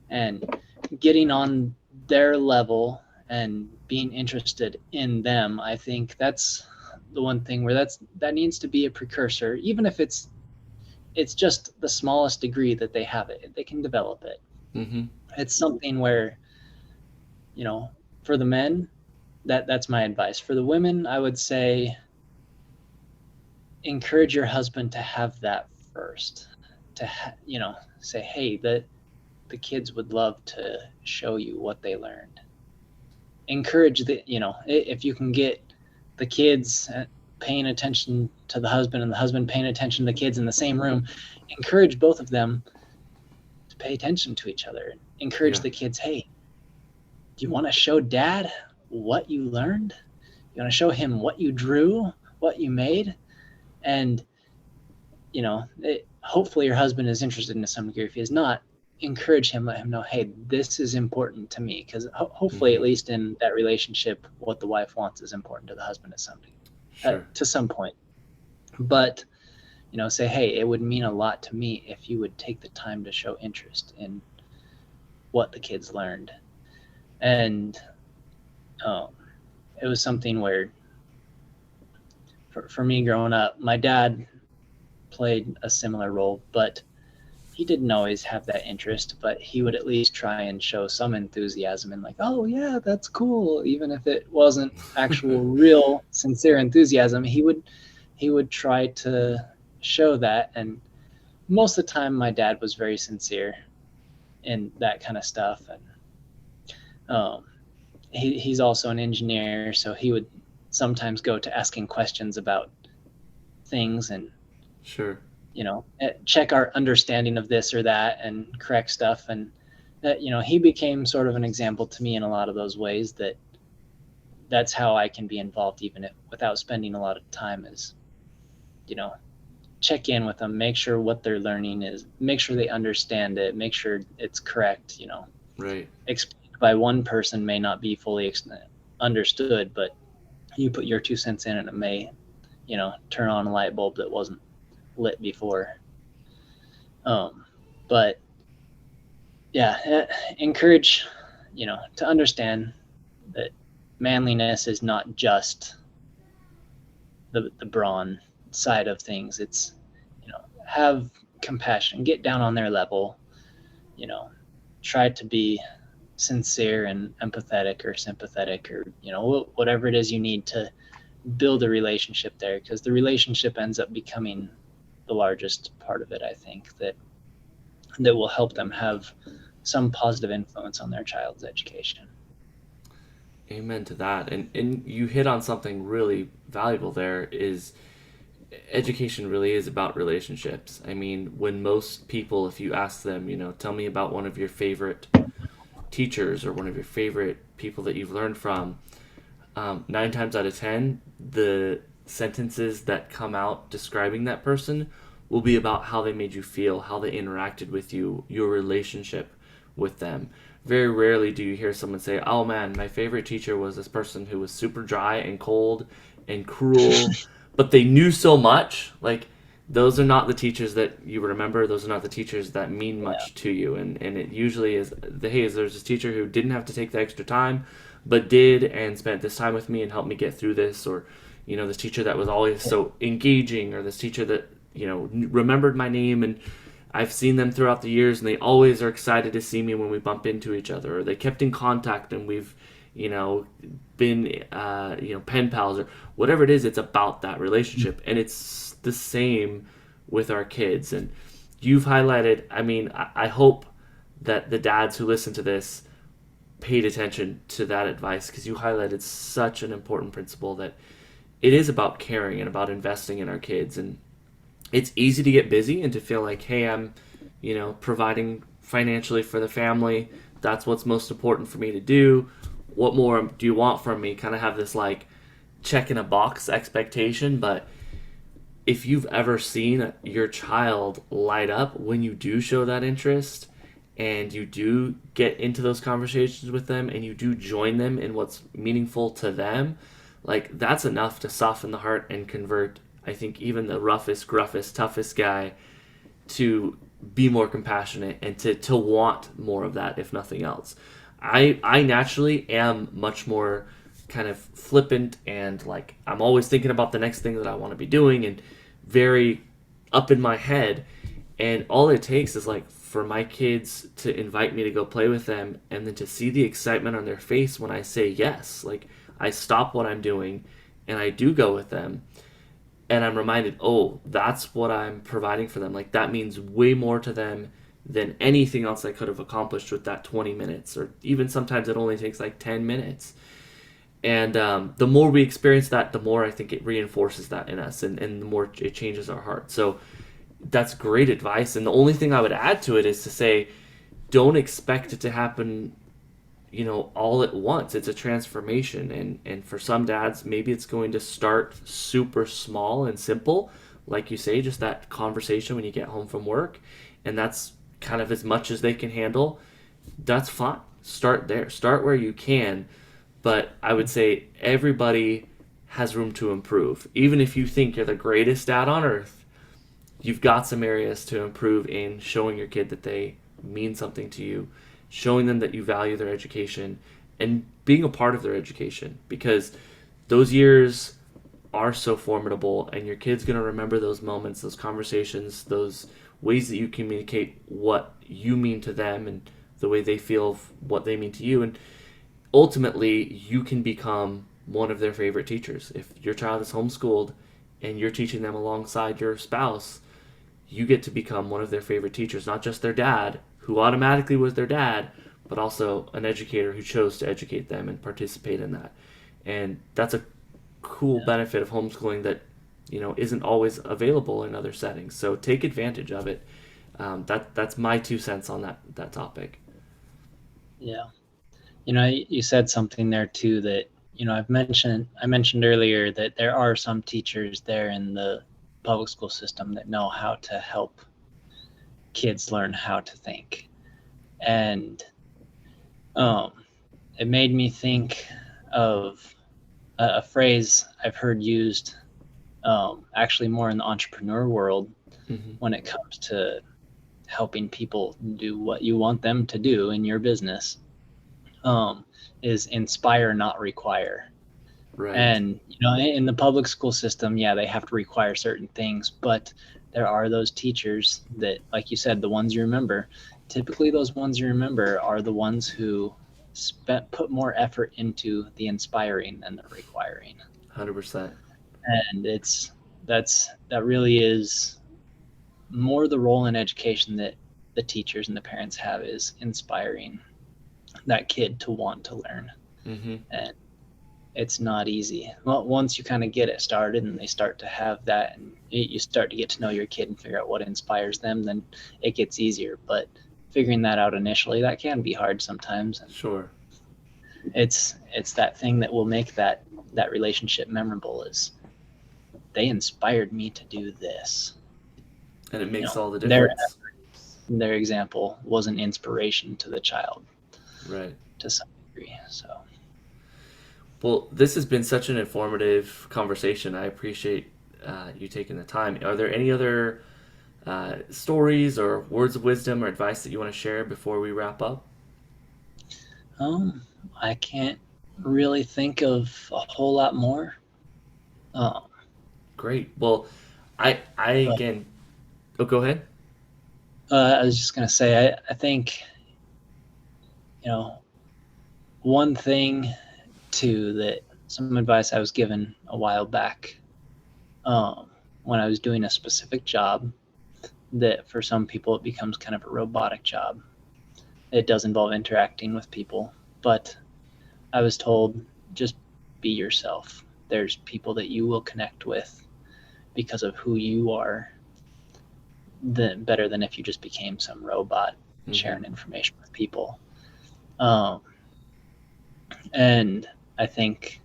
And getting on their level and being interested in them, I think that's the one thing where that needs to be a precursor, even if it's just the smallest degree that they have it, they can develop it. Mm-hmm. It's something where, for the men, that's my advice. For the women, I would say encourage your husband to have that first, to say, hey, the kids would love to show you what they learned. Encourage if you can get the kids paying attention to the husband and the husband paying attention to the kids in the same room, encourage both of them to pay attention to each other. Encourage the kids, hey, do you want to show dad what you learned? You want to show him what you drew, what you made? And hopefully your husband is interested in some degree. If he is not, encourage him, let him know, hey, this is important to me, because hopefully, at least in that relationship, what the wife wants is important to the husband to some point. But say, hey, it would mean a lot to me if you would take the time to show interest in what the kids learned. And it was something where for me growing up, my dad played a similar role, but he didn't always have that interest, but he would at least try and show some enthusiasm and like, oh yeah, that's cool. Even if it wasn't actual, real, sincere enthusiasm, he would try to show that. And most of the time my dad was very sincere in that kind of stuff. And he's also an engineer, so he would sometimes go to asking questions about things and check our understanding of this or that and correct stuff. And that, he became sort of an example to me in a lot of those ways, that's how I can be involved, even if without spending a lot of time, is, check in with them, make sure what they're learning is, make sure they understand it, make sure it's correct. Right. Explained by one person may not be fully understood, but you put your 2 cents in and it may, turn on a light bulb that wasn't lit before. But yeah, encourage, to understand that manliness is not just the brawn side of things. It's, have compassion, get down on their level, try to be sincere and empathetic or sympathetic, or whatever it is you need to build a relationship there, because the relationship ends up becoming the largest part of it. I think that will help them have some positive influence on their child's education. Amen to that. And you hit on something really valuable there is education really is about relationships. I mean, when most people, if you ask them, tell me about one of your favorite teachers or one of your favorite people that you've learned from, 9 times out of 10, the sentences that come out describing that person will be about how they made you feel, how they interacted with you, your relationship with them. Very rarely do you hear someone say, "Oh man, my favorite teacher was this person who was super dry and cold and cruel, but they knew so much." Like, those are not the teachers that you remember. Those are not the teachers that mean Yeah. much to you. And it usually is, hey, there's this teacher who didn't have to take the extra time, but did and spent this time with me and helped me get through this. Or, this teacher that was always so engaging, or this teacher that, remembered my name, and I've seen them throughout the years and they always are excited to see me when we bump into each other, or they kept in contact and we've, been, pen pals, or whatever it is. It's about that relationship. And it's the same with our kids. And you've highlighted, I mean, I hope that the dads who listen to this paid attention to that advice, because you highlighted such an important principle that it is about caring and about investing in our kids. And it's easy to get busy and to feel like, hey, I'm, providing financially for the family. That's what's most important for me to do. What more do you want from me? Kind of have this like check in a box expectation. But if you've ever seen your child light up when you do show that interest, and you do get into those conversations with them, and you do join them in what's meaningful to them, like, that's enough to soften the heart and convert, I think, even the roughest, gruffest, toughest guy to be more compassionate and to want more of that, if nothing else. I naturally am much more kind of flippant, and like, I'm always thinking about the next thing that I want to be doing, and very up in my head. And all it takes is like for my kids to invite me to go play with them, and then to see the excitement on their face when I say yes. Like, I stop what I'm doing and I do go with them, and I'm reminded, oh, that's what I'm providing for them. Like, that means way more to them than anything else I could have accomplished with that 20 minutes, or even sometimes it only takes like 10 minutes. And the more we experience that, the more I think it reinforces that in us, and the more it changes our heart. So that's great advice. And the only thing I would add to it is to say, don't expect it to happen, all at once. It's a transformation. And for some dads, maybe it's going to start super small and simple. Like you say, just that conversation when you get home from work. And that's kind of as much as they can handle. That's fine. Start there. Start where you can. But I would say everybody has room to improve. Even if you think you're the greatest dad on earth, you've got some areas to improve in showing your kid that they mean something to you, showing them that you value their education, and being a part of their education, because those years are so formidable, and your kid's going to remember those moments, those conversations, those ways that you communicate what you mean to them and the way they feel what they mean to you. And ultimately, you can become one of their favorite teachers. If your child is homeschooled and you're teaching them alongside your spouse, you get to become one of their favorite teachers, not just their dad, who automatically was their dad, but also an educator who chose to educate them and participate in that. And that's a cool benefit of homeschooling that, isn't always available in other settings. So take advantage of it. That's my 2 cents on that topic. Yeah. You said something there too that, I mentioned earlier that there are some teachers there in the public school system that know how to help kids learn how to think. And it made me think of a phrase I've heard used actually more in the entrepreneur world, when it comes to helping people do what you want them to do in your business, is inspire, not require. Right. And, in the public school system, yeah, they have to require certain things, but there are those teachers that, like you said, the ones you remember, typically those ones you remember are the ones who put more effort into the inspiring than the requiring. 100%. And that really is more the role in education that the teachers and the parents have, is inspiring that kid to want to learn. Mm-hmm. And it's not easy. Well, once you kind of get it started and they start to have that, and you start to get to know your kid and figure out what inspires them, then it gets easier. But figuring that out initially, that can be hard sometimes. And Sure. it's that thing that will make that relationship memorable, is they inspired me to do this. And it makes all the Their difference. their example was an inspiration to the child, Right. to some degree. So Well, this has been such an informative conversation. I appreciate you taking the time. Are there any other stories or words of wisdom or advice that you want to share before we wrap up? I can't really think of a whole lot more. Great. Well, I again. Oh, go ahead. I was just gonna say, I think, one thing too, that some advice I was given a while back, when I was doing a specific job, that for some people it becomes kind of a robotic job. It does involve interacting with people, but I was told, just be yourself. There's people that you will connect with because of who you are, better than if you just became some robot sharing information with people. And I think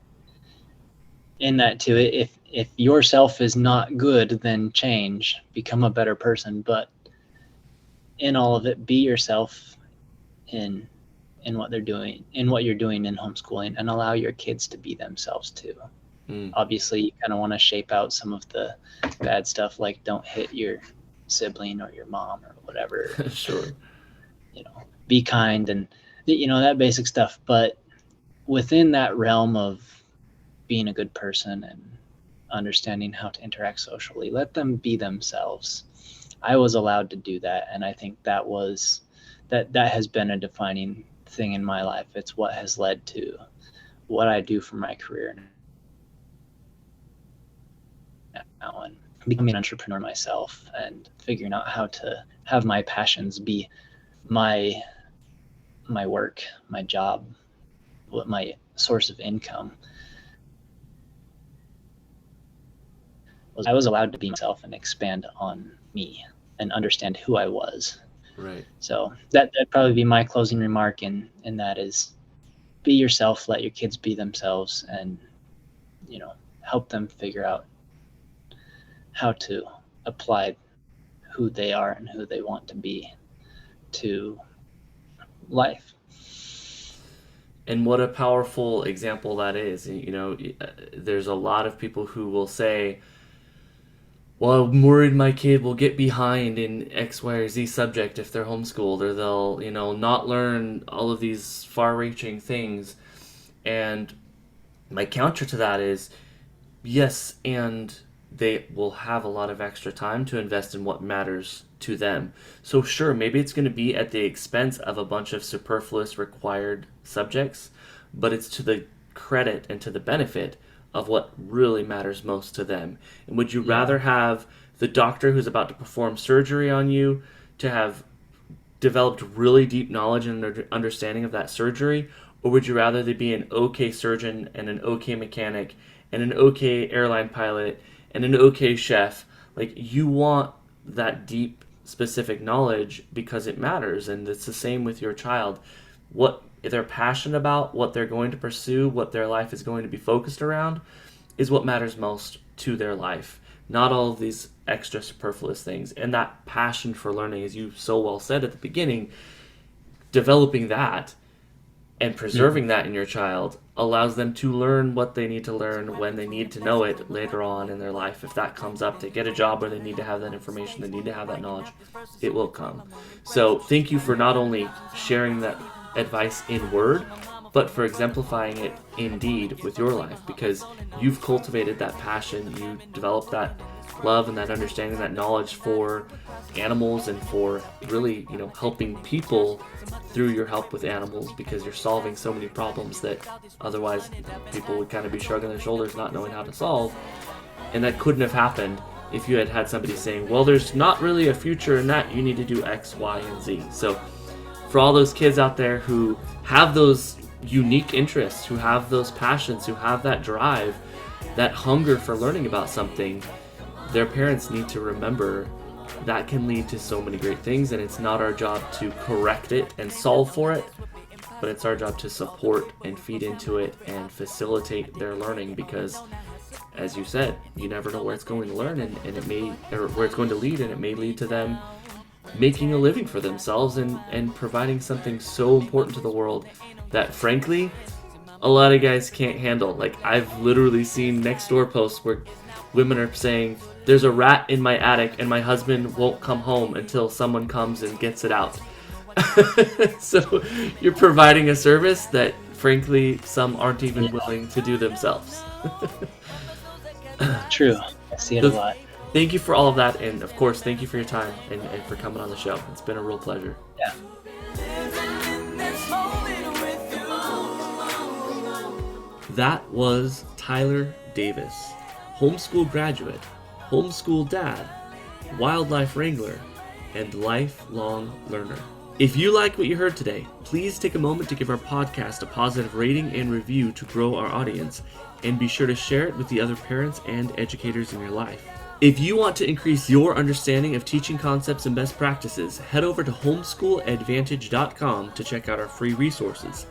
in that too, if yourself is not good, then change, become a better person. But in all of it, be yourself in what they're doing, in what you're doing in homeschooling, and allow your kids to be themselves too. Obviously, you kind of want to shape out some of the bad stuff, like don't hit your sibling or your mom or whatever. Sure. Be kind and that basic stuff. But within that realm of being a good person and understanding how to interact socially, let them be themselves. I was allowed to do that, and I think that has been a defining thing in my life. It's what has led to what I do for my career now, and becoming an entrepreneur myself, and figuring out how to have my passions be my work, my job, what my source of income. I was allowed to be myself and expand on me and understand who I was. Right. So that'd probably be my closing remark, and that is, be yourself, let your kids be themselves, and help them figure out how to apply who they are and who they want to be to life. And what a powerful example that is. There's a lot of people who will say, well, I'm worried my kid will get behind in X, Y, or Z subject if they're homeschooled, or they'll, not learn all of these far-reaching things. And my counter to that is, yes, and they will have a lot of extra time to invest in what matters to them. So sure, maybe it's going to be at the expense of a bunch of superfluous required subjects, but it's to the credit and to the benefit of what really matters most to them. And would you rather have the doctor who's about to perform surgery on you to have developed really deep knowledge and understanding of that surgery, or would you rather they be an okay surgeon and an okay mechanic and an okay airline pilot and an okay chef? Like, you want that deep, specific knowledge because it matters, and it's the same with your child. What they're passionate about, what they're going to pursue, what their life is going to be focused around, is what matters most to their life. Not all of these extra superfluous things. And that passion for learning, as you so well said at the beginning, developing that and preserving that in your child allows them to learn what they need to learn when they need to know it later on in their life. If that comes up, they get a job where they need to have that information, they need to have that knowledge, it will come. So thank you for not only sharing that advice in word, but for exemplifying it in deed with your life, because you've cultivated that passion, you developed that love and that understanding, that knowledge for animals and for really, helping people through your help with animals, because you're solving so many problems that otherwise people would kind of be shrugging their shoulders, not knowing how to solve. And that couldn't have happened if you had somebody saying, well, there's not really a future in that, you need to do X, Y, and Z. So for all those kids out there who have those unique interests, who have those passions, who have that drive, that hunger for learning about something, their parents need to remember that can lead to so many great things, and it's not our job to correct it and solve for it, but it's our job to support and feed into it and facilitate their learning, because as you said, you never know where it's going to learn, and it may, or where it's going to lead, and it may lead to them making a living for themselves and providing something so important to the world that frankly a lot of guys can't handle. Like, I've literally seen next door posts where women are saying, there's a rat in my attic and my husband won't come home until someone comes and gets it out. So you're providing a service that frankly some aren't even willing to do themselves. True. I see it a lot. Thank you for all of that, and of course thank you for your time and for coming on the show. It's been a real pleasure. Yeah. That was Tyler Davis, homeschool graduate, homeschool dad, wildlife wrangler, and lifelong learner. If you like what you heard today, please take a moment to give our podcast a positive rating and review to grow our audience, and be sure to share it with the other parents and educators in your life. If you want to increase your understanding of teaching concepts and best practices, head over to homeschooladvantage.com to check out our free resources.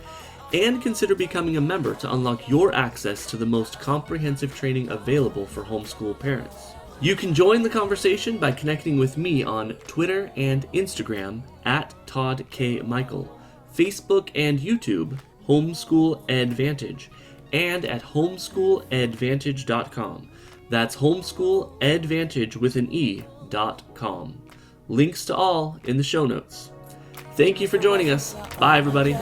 And consider becoming a member to unlock your access to the most comprehensive training available for homeschool parents. You can join the conversation by connecting with me on Twitter and Instagram at Todd K. Michael, Facebook and YouTube, Homeschool Advantage, and at homeschooladvantage.com. That's homeschooladvantage with an E.com. Links to all in the show notes. Thank you for joining us. Bye, everybody.